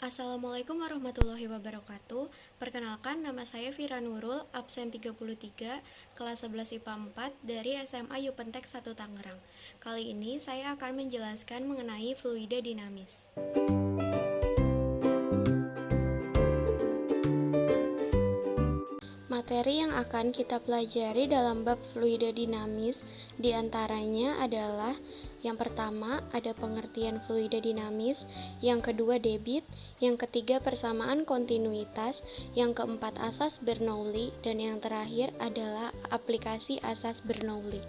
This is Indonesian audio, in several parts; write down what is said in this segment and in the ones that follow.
Assalamualaikum warahmatullahi wabarakatuh. Perkenalkan, nama saya Vira Nurul, absen 33, kelas 11 IPA 4 dari SMA Yupentek 1 Tangerang. Kali ini saya akan menjelaskan mengenai fluida dinamis. Materi yang akan kita pelajari dalam bab fluida dinamis diantaranya adalah yang pertama ada pengertian fluida dinamis, yang kedua debit, yang ketiga persamaan kontinuitas, yang keempat asas Bernoulli, dan yang terakhir adalah aplikasi asas Bernoulli.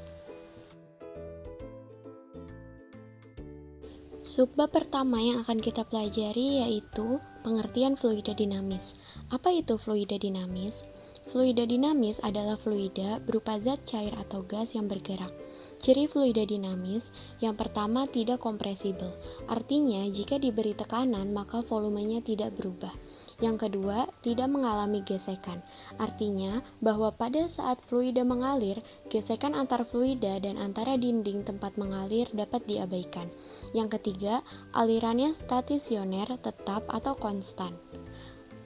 Subbab pertama yang akan kita pelajari yaitu pengertian fluida dinamis. Apa itu fluida dinamis? Fluida dinamis adalah fluida berupa zat cair atau gas yang bergerak. Ciri fluida dinamis yang pertama tidak kompresibel, artinya jika diberi tekanan maka volumenya tidak berubah. Yang kedua, tidak mengalami gesekan, artinya bahwa pada saat fluida mengalir, gesekan antar fluida dan antara dinding tempat mengalir dapat diabaikan. Yang ketiga, alirannya stasioner, tetap atau konstan.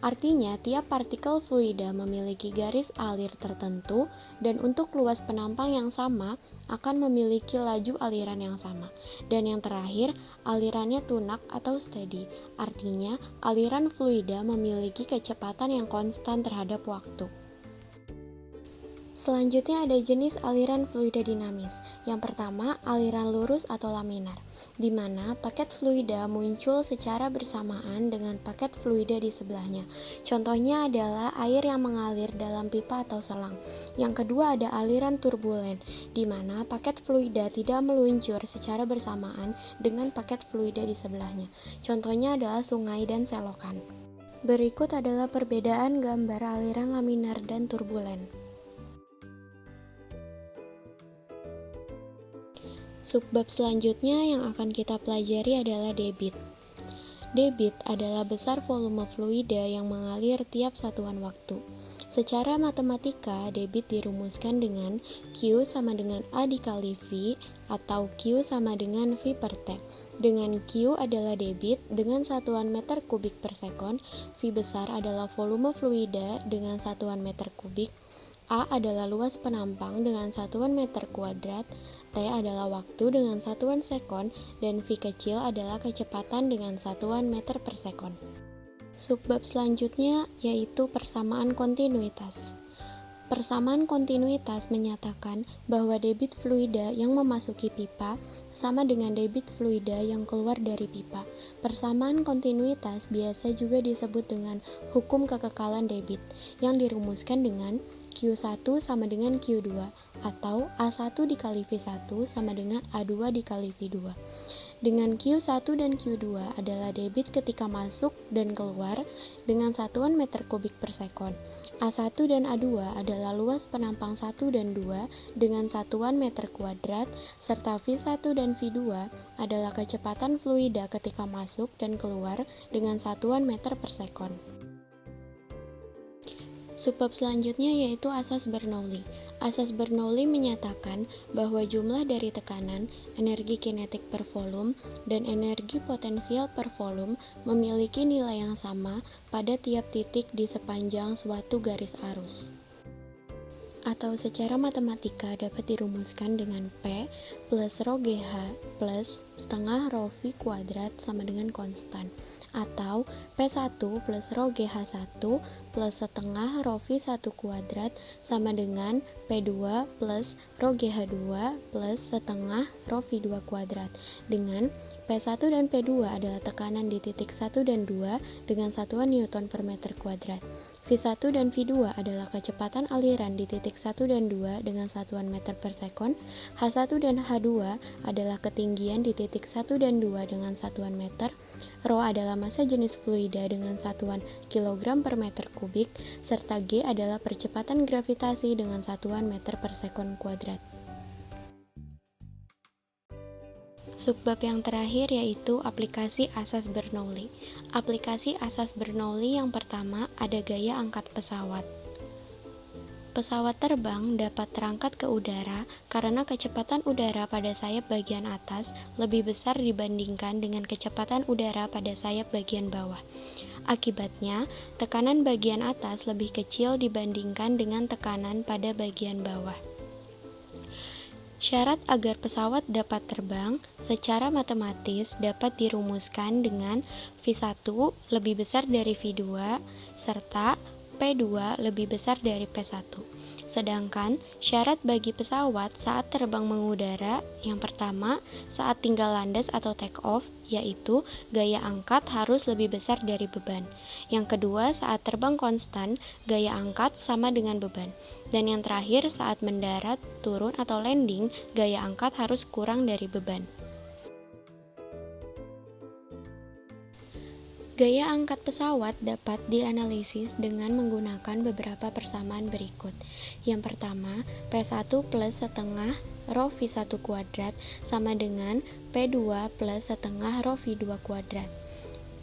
Artinya, tiap partikel fluida memiliki garis alir tertentu dan untuk luas penampang yang sama akan memiliki laju aliran yang sama. Dan yang terakhir, alirannya tunak atau steady. Artinya, aliran fluida memiliki kecepatan yang konstan terhadap waktu. Selanjutnya ada jenis aliran fluida dinamis. Yang pertama, aliran lurus atau laminar, di mana paket fluida muncul secara bersamaan dengan paket fluida di sebelahnya. Contohnya adalah air yang mengalir dalam pipa atau selang. Yang kedua ada aliran turbulen, di mana paket fluida tidak meluncur secara bersamaan dengan paket fluida di sebelahnya. Contohnya adalah sungai dan selokan. Berikut adalah perbedaan gambar aliran laminar dan turbulen. Subbab selanjutnya yang akan kita pelajari adalah debit. Debit adalah besar volume fluida yang mengalir tiap satuan waktu. Secara matematika, debit dirumuskan dengan Q sama dengan A dikali V atau Q sama dengan V per T. Dengan Q adalah debit dengan satuan meter kubik per sekon, V besar adalah volume fluida dengan satuan meter kubik, A adalah luas penampang dengan satuan meter kuadrat, T adalah waktu dengan satuan sekon, dan V kecil adalah kecepatan dengan satuan meter per sekon. Subbab selanjutnya yaitu persamaan kontinuitas. Persamaan kontinuitas menyatakan bahwa debit fluida yang memasuki pipa sama dengan debit fluida yang keluar dari pipa. Persamaan kontinuitas biasa juga disebut dengan hukum kekekalan debit, yang dirumuskan dengan Q1 sama dengan Q2 atau A1 dikali V1 sama dengan A2 dikali V2. Dengan Q1 dan Q2 adalah debit ketika masuk dan keluar dengan satuan meter kubik per sekon. A1 dan A2 adalah luas penampang 1 dan 2 dengan satuan meter kuadrat, serta V1 dan V2 adalah kecepatan fluida ketika masuk dan keluar dengan satuan meter per sekon. Subbab selanjutnya yaitu asas Bernoulli. Asas Bernoulli menyatakan bahwa jumlah dari tekanan, energi kinetik per volume, dan energi potensial per volume memiliki nilai yang sama pada tiap titik di sepanjang suatu garis arus. Atau secara matematika dapat dirumuskan dengan P plus rho GH plus setengah rho V kuadrat sama dengan konstan, atau P1 plus rho GH1 plus setengah rho V1 kuadrat sama dengan P2 plus rho GH2 plus setengah rho V2 kuadrat, dengan P1 dan P2 adalah tekanan di titik 1 dan 2 dengan satuan Newton per meter kuadrat. V1 dan V2 adalah kecepatan aliran di titik 1 dan 2 dengan satuan meter per sekon. H1 dan H2 adalah ketinggian di titik 1 dan 2 dengan satuan meter. Rho adalah massa jenis fluida dengan satuan kilogram per meter kubik, serta G adalah percepatan gravitasi dengan satuan meter per sekon kuadrat. Subbab yang terakhir yaitu aplikasi asas Bernoulli. Aplikasi asas Bernoulli yang pertama ada gaya angkat pesawat. pesawat terbang dapat terangkat ke udara karena kecepatan udara pada sayap bagian atas lebih besar dibandingkan dengan kecepatan udara pada sayap bagian bawah. Akibatnya, tekanan bagian atas lebih kecil dibandingkan dengan tekanan pada bagian bawah. Syarat agar pesawat dapat terbang secara matematis dapat dirumuskan dengan V1 lebih besar dari V2 serta P2 lebih besar dari P1. Sedangkan syarat bagi pesawat saat terbang mengudara yang pertama saat tinggal landas atau take off, yaitu gaya angkat harus lebih besar dari beban. Yang kedua saat terbang konstan, gaya angkat sama dengan beban. Dan yang terakhir saat mendarat, turun atau landing, gaya angkat harus kurang dari beban. Gaya angkat pesawat dapat dianalisis dengan menggunakan beberapa persamaan berikut. Yang pertama, P1 plus setengah rho V1 kuadrat sama dengan P2 plus setengah rho V2 kuadrat.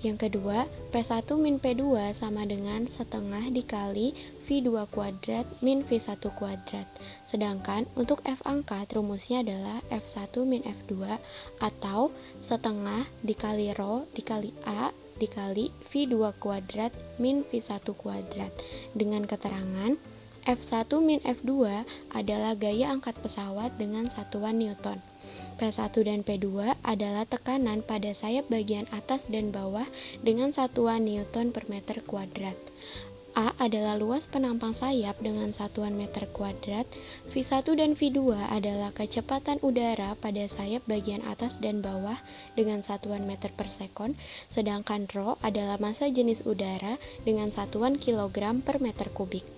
Yang kedua, P1 min P2 sama dengan setengah dikali V2 kuadrat min V1 kuadrat. Sedangkan untuk F angkat rumusnya adalah F1 min F2 atau setengah dikali rho dikali A dikali V2 kuadrat min V1 kuadrat. Dengan keterangan F1 min F2 adalah gaya angkat pesawat dengan satuan Newton. P1 dan P2 adalah tekanan pada sayap bagian atas dan bawah dengan satuan Newton per meter kuadrat. A adalah luas penampang sayap dengan satuan meter kuadrat. V1 dan V2 adalah kecepatan udara pada sayap bagian atas dan bawah dengan satuan meter per sekon, sedangkan rho adalah massa jenis udara dengan satuan kilogram per meter kubik.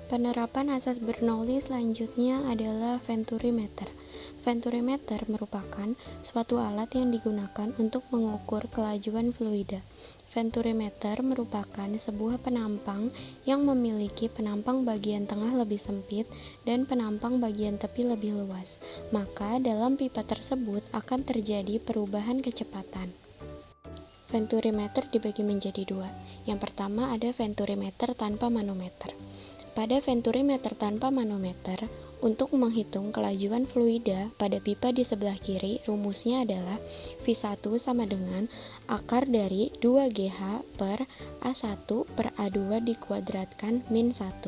Penerapan asas Bernoulli selanjutnya adalah venturimeter. Venturimeter merupakan suatu alat yang digunakan untuk mengukur kelajuan fluida. Venturimeter merupakan sebuah penampang yang memiliki penampang bagian tengah lebih sempit dan penampang bagian tepi lebih luas. Maka dalam pipa tersebut akan terjadi perubahan kecepatan. Venturimeter dibagi menjadi dua. Yang pertama ada venturimeter tanpa manometer. Pada venturimeter tanpa manometer, untuk menghitung kelajuan fluida pada pipa di sebelah kiri, rumusnya adalah V1 sama dengan akar dari 2GH per A1 per A2 dikuadratkan min 1.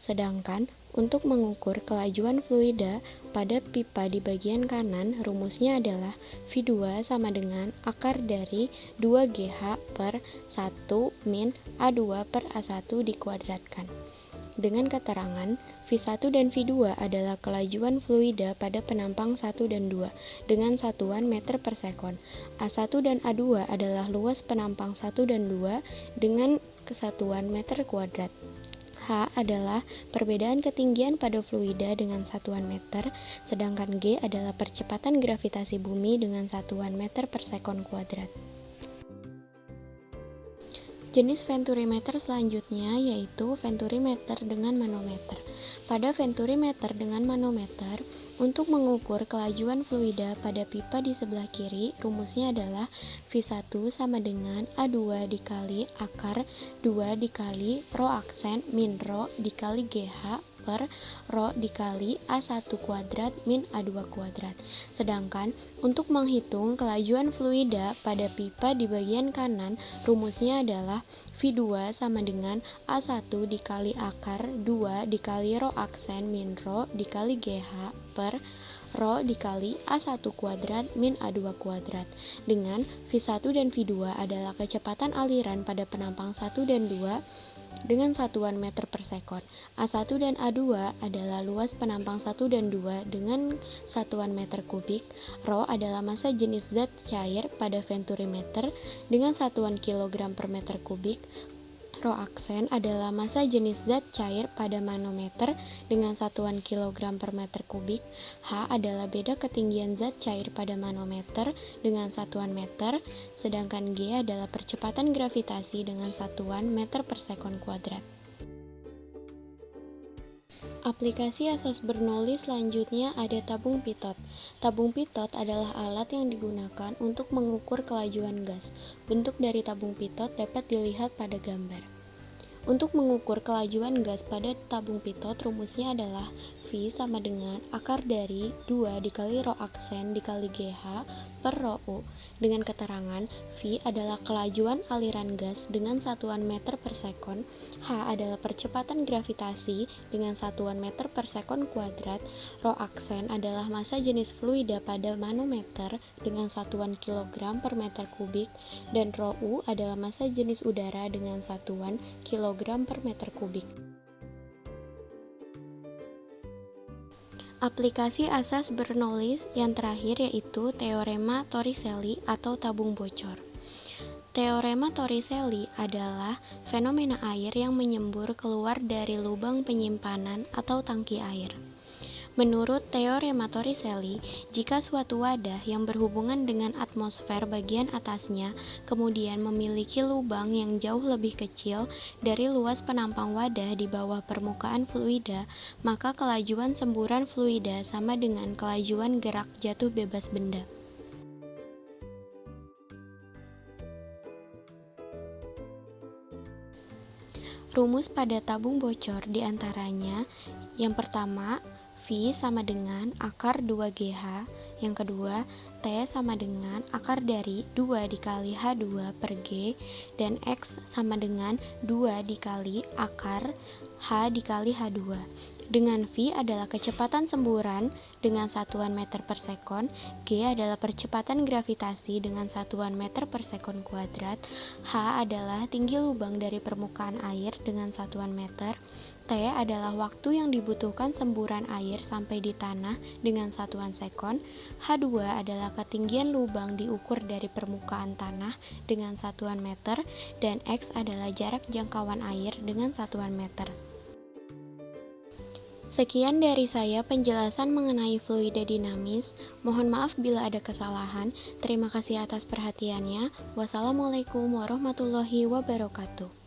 Sedangkan untuk mengukur kelajuan fluida pada pipa di bagian kanan, rumusnya adalah V2 sama dengan akar dari 2GH per 1 min A2 per A1 dikuadratkan. Dengan keterangan, V1 dan V2 adalah kelajuan fluida pada penampang 1 dan 2 dengan satuan meter per sekon. A1 dan A2 adalah luas penampang 1 dan 2 dengan kesatuan meter kuadrat. H adalah perbedaan ketinggian pada fluida dengan satuan meter, sedangkan G adalah percepatan gravitasi bumi dengan satuan meter per sekon kuadrat. Jenis venturimeter selanjutnya yaitu venturimeter dengan manometer. Pada venturimeter dengan manometer, untuk mengukur kelajuan fluida pada pipa di sebelah kiri, rumusnya adalah V1 sama dengan A2 dikali akar 2 dikali rho aksen min rho dikali GH per rho dikali A1 kuadrat min A2 kuadrat. Sedangkan untuk menghitung kelajuan fluida pada pipa di bagian kanan, rumusnya adalah V2 sama dengan A1 dikali akar 2 dikali rho aksen min rho dikali GH per rho dikali A1 kuadrat min A2 kuadrat, dengan V1 dan V2 adalah kecepatan aliran pada penampang 1 dan 2 dengan satuan meter per sekon. A1 dan A2 adalah luas penampang 1 dan 2 dengan satuan meter kubik. Rho adalah massa jenis zat cair pada venturimeter dengan satuan kilogram per meter kubik. Rho aksen adalah massa jenis zat cair pada manometer dengan satuan kilogram per meter kubik. H adalah beda ketinggian zat cair pada manometer dengan satuan meter, sedangkan G adalah percepatan gravitasi dengan satuan meter per sekon kuadrat. Aplikasi asas Bernoulli selanjutnya ada tabung pitot. Tabung pitot adalah alat yang digunakan untuk mengukur kelajuan gas. Bentuk dari tabung pitot dapat dilihat pada gambar. Untuk mengukur kelajuan gas pada tabung pitot, rumusnya adalah V sama dengan akar dari 2 dikali rho aksen dikali GH per rho U. Dengan keterangan, V adalah kelajuan aliran gas dengan satuan meter per sekon, H adalah percepatan gravitasi dengan satuan meter per sekon kuadrat, rho aksen adalah massa jenis fluida pada manometer dengan satuan kilogram per meter kubik, dan rho U adalah massa jenis udara dengan satuan kilogram per meter kubik. Aplikasi asas Bernoulli yang terakhir yaitu teorema Torricelli atau tabung bocor. Teorema Torricelli adalah fenomena air yang menyembur keluar dari lubang penyimpanan atau tangki air. Menurut teorema Torricelli, jika suatu wadah yang berhubungan dengan atmosfer bagian atasnya kemudian memiliki lubang yang jauh lebih kecil dari luas penampang wadah di bawah permukaan fluida, maka kelajuan semburan fluida sama dengan kelajuan gerak jatuh bebas benda. Rumus pada tabung bocor diantaranya, yang pertama, V sama dengan akar 2GH, yang kedua, T sama dengan akar dari 2 dikali H2 per G, dan X sama dengan 2 dikali akar H dikali H2. Dengan V adalah kecepatan semburan dengan satuan meter per sekon, G adalah percepatan gravitasi dengan satuan meter per sekon kuadrat, H adalah tinggi lubang dari permukaan air dengan satuan meter, T adalah waktu yang dibutuhkan semburan air sampai di tanah dengan satuan sekon, H2 adalah ketinggian lubang diukur dari permukaan tanah dengan satuan meter, dan X adalah jarak jangkauan air dengan satuan meter. Sekian dari saya penjelasan mengenai fluida dinamis. Mohon maaf bila ada kesalahan. Terima kasih atas perhatiannya. Wassalamualaikum warahmatullahi wabarakatuh.